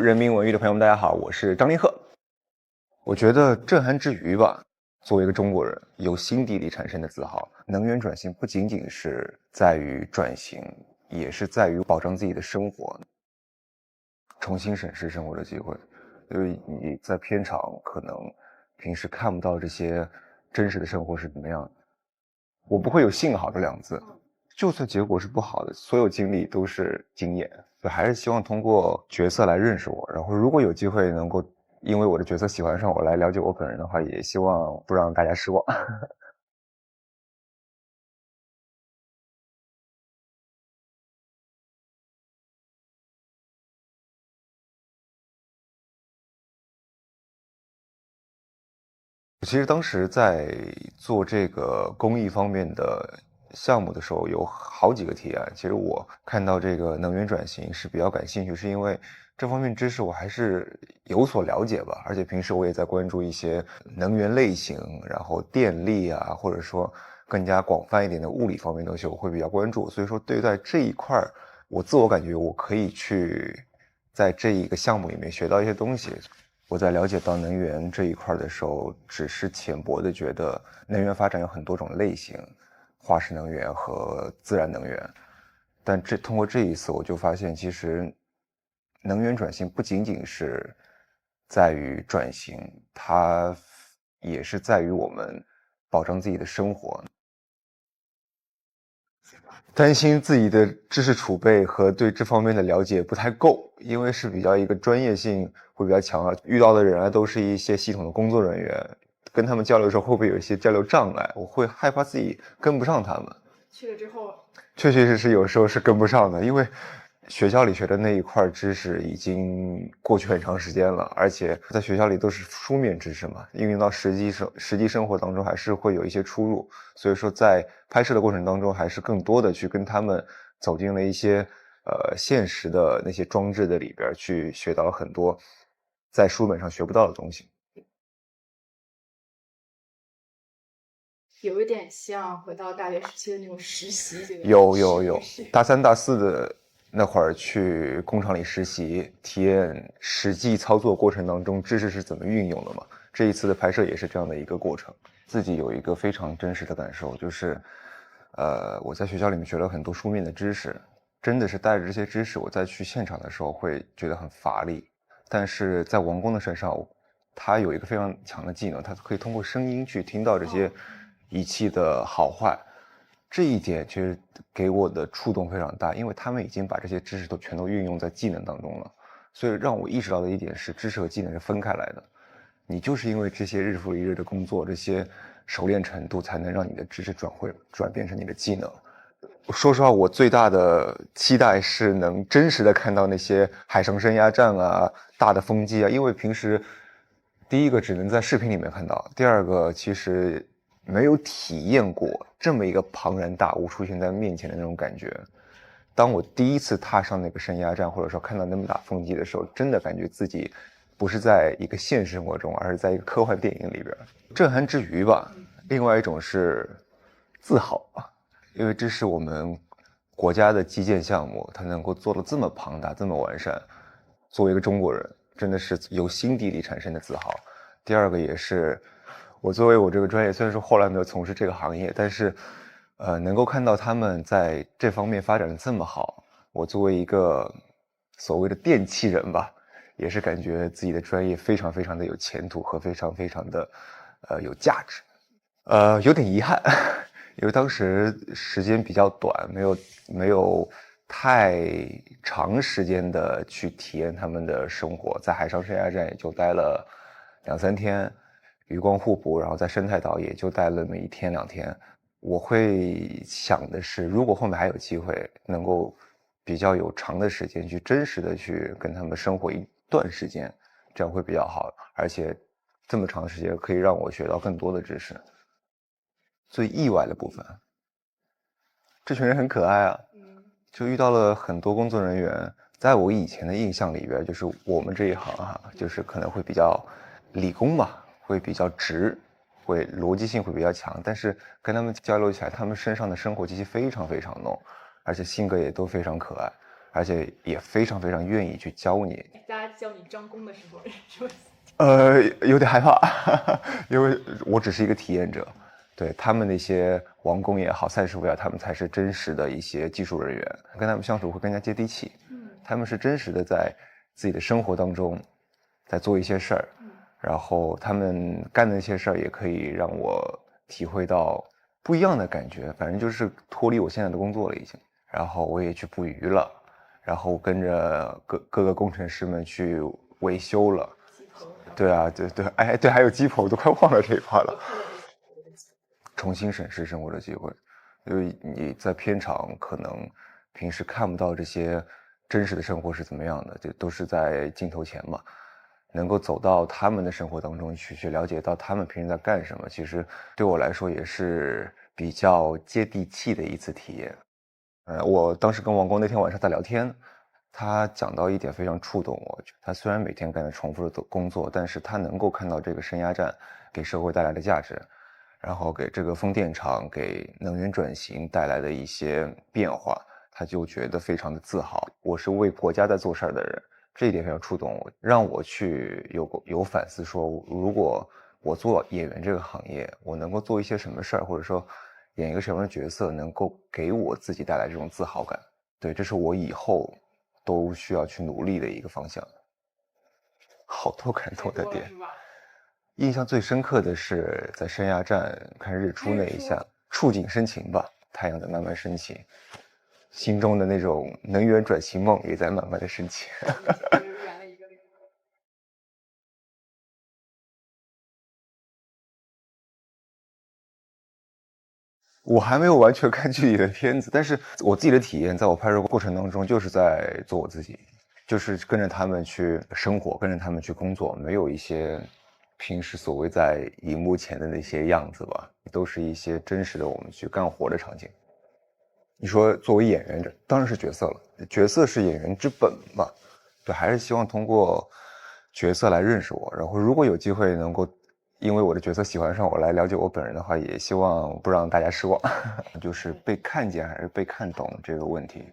人民文娱的朋友们，大家好，我是张凌赫。我觉得震撼之余吧，作为一个中国人，由心底里产生的自豪。能源转型不仅仅是在于转型，也是在于保障自己的生活，重新审视生活的机会。因为你在片场可能平时看不到这些真实的生活是怎么样的。我不会有幸好这两个字，就算结果是不好的，所有经历都是经验。所以还是希望通过角色来认识我，然后如果有机会能够因为我的角色喜欢上我来了解我本人的话，也希望不让大家失望。其实当时在做这个公益方面的项目的时候，有好几个提案。其实我看到这个能源转型是比较感兴趣，是因为这方面知识我还是有所了解吧，而且平时我也在关注一些能源类型，然后电力啊，或者说更加广泛一点的物理方面的东西，我会比较关注。所以说，对待这一块我自我感觉我可以去在这一个项目里面学到一些东西。我在了解到能源这一块的时候，只是浅薄的觉得能源发展有很多种类型，化石能源和自然能源。但通过这一次，我就发现，其实能源转型不仅仅是在于转型，它也是在于我们保障自己的生活。担心自己的知识储备和对这方面的了解不太够，因为是比较一个专业性会比较强啊，遇到的人啊都是一些系统的工作人员，跟他们交流的时候会不会有一些交流障碍？我会害怕自己跟不上他们。去了之后，确确实实有时候是跟不上的，因为学校里学的那一块知识已经过去很长时间了，而且在学校里都是书面知识嘛，应用到实际生活当中还是会有一些出入。所以说在拍摄的过程当中，还是更多的去跟他们走进了一些现实的那些装置的里边，去学到了很多在书本上学不到的东西。有一点像回到大学时期的那种实习这个有，大三大四的那会儿去工厂里实习，体验实际操作过程当中知识是怎么运用的嘛。这一次的拍摄也是这样的一个过程，自己有一个非常真实的感受，就是我在学校里面学了很多书面的知识，真的是带着这些知识，我再去现场的时候会觉得很乏力。但是在王工的身上，他有一个非常强的技能，他可以通过声音去听到这些仪器的好坏。这一点其实给我的触动非常大，因为他们已经把这些知识都全都运用在技能当中了，所以让我意识到的一点是，知识和技能是分开来的。你就是因为这些日复一日的工作，这些熟练程度，才能让你的知识转变成你的技能。说实话，我最大的期待是能真实的看到那些海上升压站啊、大的风机啊，因为平时第一个只能在视频里面看到，第二个其实没有体验过这么一个庞然大物出现在面前的那种感觉。当我第一次踏上那个升压站，或者说看到那么大风机的时候，真的感觉自己不是在一个现实生活中，而是在一个科幻电影里边。震撼之余吧，另外一种是自豪，因为这是我们国家的基建项目，它能够做得这么庞大、这么完善，作为一个中国人，真的是由心底里产生的自豪。第二个也是我作为我这个专业，虽然说后来没有从事这个行业，但是能够看到他们在这方面发展的这么好，我作为一个所谓的电器人吧，也是感觉自己的专业非常非常的有前途和非常非常的有价值。有点遗憾，因为当时时间比较短，没有太长时间的去体验他们的生活，在海上升压站也就待了2、3天，渔光互补，然后在生态岛也就待了那么1天2天。我会想的是，如果后面还有机会，能够比较有长的时间去真实的去跟他们生活一段时间，这样会比较好，而且这么长的时间可以让我学到更多的知识。最意外的部分，这群人很可爱啊，就遇到了很多工作人员，在我以前的印象里边，就是我们这一行啊，就是可能会比较理工嘛，会比较直，会逻辑性会比较强，但是跟他们交流起来，他们身上的生活气息非常非常浓，而且性格也都非常可爱，而且也非常非常愿意去教你。大家教你张弓的时候，是吧？有点害怕，因为我只是一个体验者。对，他们那些王工也好，赛师傅也好，他们才是真实的一些技术人员，跟他们相处会更加接地气。他们是真实的在自己的生活当中在做一些事儿，然后他们干的那些事儿也可以让我体会到不一样的感觉，反正就是脱离我现在的工作了已经。然后我也去捕鱼了，然后跟着各个工程师们去维修了。对啊，对，哎，对，还有鸡婆，我都快忘了这一块了。重新审视生活的机会，因为你在片场可能平时看不到这些真实的生活是怎么样的，这都是在镜头前嘛。能够走到他们的生活当中去了解到他们平时在干什么，其实对我来说也是比较接地气的一次体验。我当时跟王工那天晚上在聊天，他讲到一点非常触动我。他虽然每天干着重复的工作，但是他能够看到这个深压站给社会带来的价值，然后给这个风电场给能源转型带来的一些变化，他就觉得非常的自豪。我是为国家在做事儿的人，这一点非常触动我，让我去有反思说，如果我做演员这个行业，我能够做一些什么事儿，或者说演一个什么样的角色，能够给我自己带来这种自豪感。对，这是我以后都需要去努力的一个方向。好多感动的点，印象最深刻的是在深崖站看日出那一下，触景生情吧，太阳在慢慢升起，心中的那种能源转型梦也在慢慢的升起。我还没有完全看具体的片子，但是我自己的体验，在我拍摄过程当中，就是在做我自己，就是跟着他们去生活，跟着他们去工作，没有一些平时所谓在荧幕前的那些样子吧，都是一些真实的我们去干活的场景。你说作为演员，当然是角色了，角色是演员之本嘛，对，还是希望通过角色来认识我，然后如果有机会能够因为我的角色喜欢上我来了解我本人的话，也希望不让大家失望。就是被看见还是被看懂这个问题。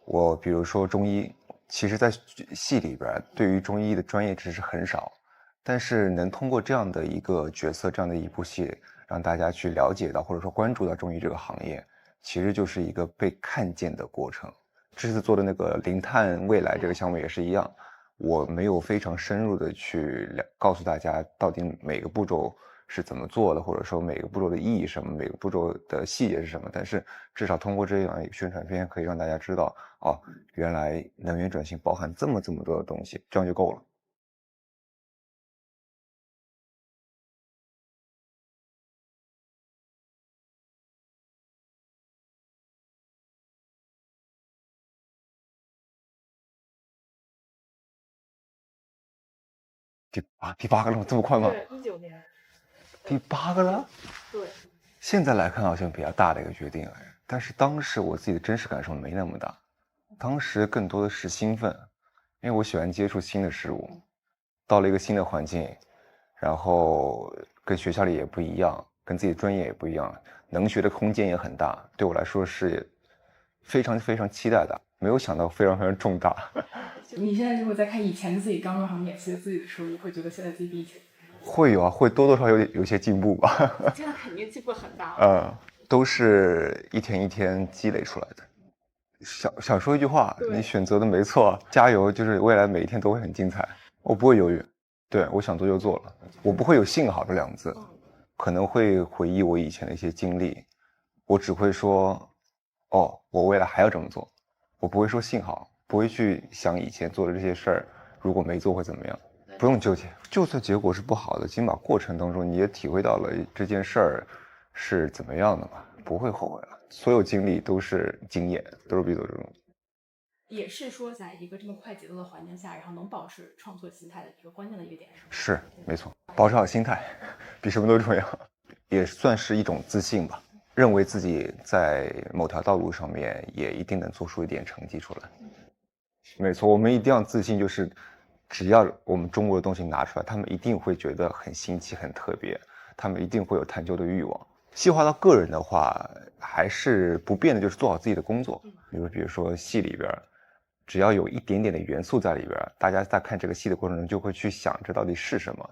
我比如说中医，其实在戏里边对于中医的专业知识很少，但是能通过这样的一个角色，这样的一部戏，让大家去了解到或者说关注到中医这个行业，其实就是一个被看见的过程。这次做的那个零碳未来这个项目也是一样，我没有非常深入的去告诉大家到底每个步骤是怎么做的，或者说每个步骤的意义是什么，每个步骤的细节是什么，但是至少通过这样一个宣传片可以让大家知道，哦，原来能源转型包含这么多的东西，这样就够了。第八个了吗？这么快吗？对，19年。第八个了？对。现在来看好像比较大的一个决定了，但是当时我自己的真实感受没那么大，当时更多的是兴奋，因为我喜欢接触新的事物，到了一个新的环境，然后跟学校里也不一样，跟自己的专业也不一样，能学的空间也很大，对我来说是非常非常期待的，没有想到非常非常重大。你现在如果再看以前自己刚入行演戏自己的时候，你会觉得现在自己比以前会有啊，会多多少少有些进步吧。现在肯定进步很大。都是一天一天积累出来的。想说一句话，你选择的没错，加油，就是未来每一天都会很精彩。我不会犹豫，对，我想做就做了，我不会有幸好这两个字，可能会回忆我以前的一些经历，我只会说，哦，我未来还要这么做，我不会说幸好，不会去想以前做的这些事儿，如果没做会怎么样，不用纠结，就算结果是不好的，起码过程当中你也体会到了这件事儿是怎么样的嘛，不会后悔了。所有经历都是经验，都是必走之路。也是说，在一个这么快节奏的环境下，然后能保持创作心态的一个关键的一个点。是，没错，保持好心态，比什么都重要，也算是一种自信吧。认为自己在某条道路上面也一定能做出一点成绩出来。没错，我们一定要自信，就是只要我们中国的东西拿出来，他们一定会觉得很新奇、很特别，他们一定会有探究的欲望。细化到个人的话，还是不变的，就是做好自己的工作。比如说戏里边，只要有一点点的元素在里边，大家在看这个戏的过程中就会去想这到底是什么，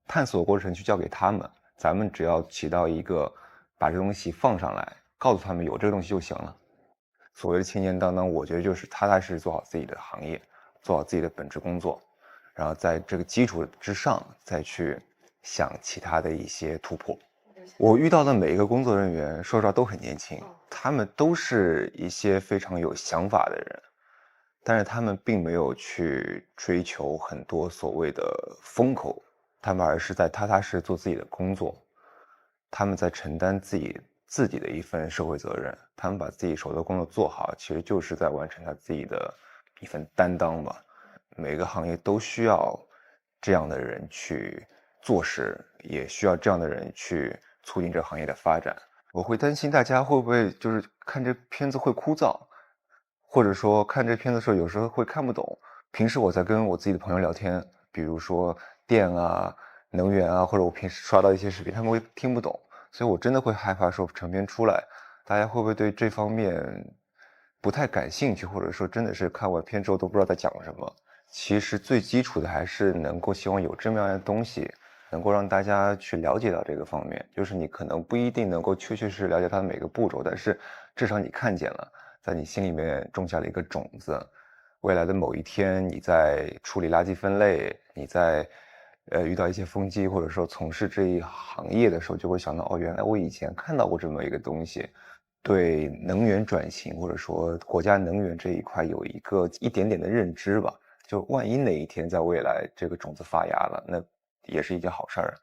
探索过程去交给他们，咱们只要起到一个把这东西放上来，告诉他们有这个东西就行了。所谓的清简当当，我觉得就是踏踏实实做好自己的行业，做好自己的本职工作，然后在这个基础之上再去想其他的一些突破。我遇到的每一个工作人员，说实话都很年轻，他们都是一些非常有想法的人，但是他们并没有去追求很多所谓的风口，他们而是在踏踏实实做自己的工作，他们在承担自己的一份社会责任，他们把自己手头工作做好，其实就是在完成他自己的一份担当吧。每个行业都需要这样的人去做事，也需要这样的人去促进这个行业的发展。我会担心大家会不会就是看这片子会枯燥，或者说看这片子的时候有时候会看不懂。平时我在跟我自己的朋友聊天，比如说电啊、能源啊，或者我平时刷到一些视频，他们会听不懂，所以我真的会害怕说成片出来，大家会不会对这方面不太感兴趣，或者说真的是看完片之后都不知道在讲什么。其实最基础的还是能够希望有这么样的东西，能够让大家去了解到这个方面。就是你可能不一定能够确确实实了解它的每个步骤，但是至少你看见了，在你心里面种下了一个种子。未来的某一天，你在处理垃圾分类，你在遇到一些风机，或者说从事这一行业的时候，就会想到哦，原来我以前看到过这么一个东西。对能源转型或者说国家能源这一块有一点点的认知吧，就万一哪一天在未来这个种子发芽了，那也是一件好事儿。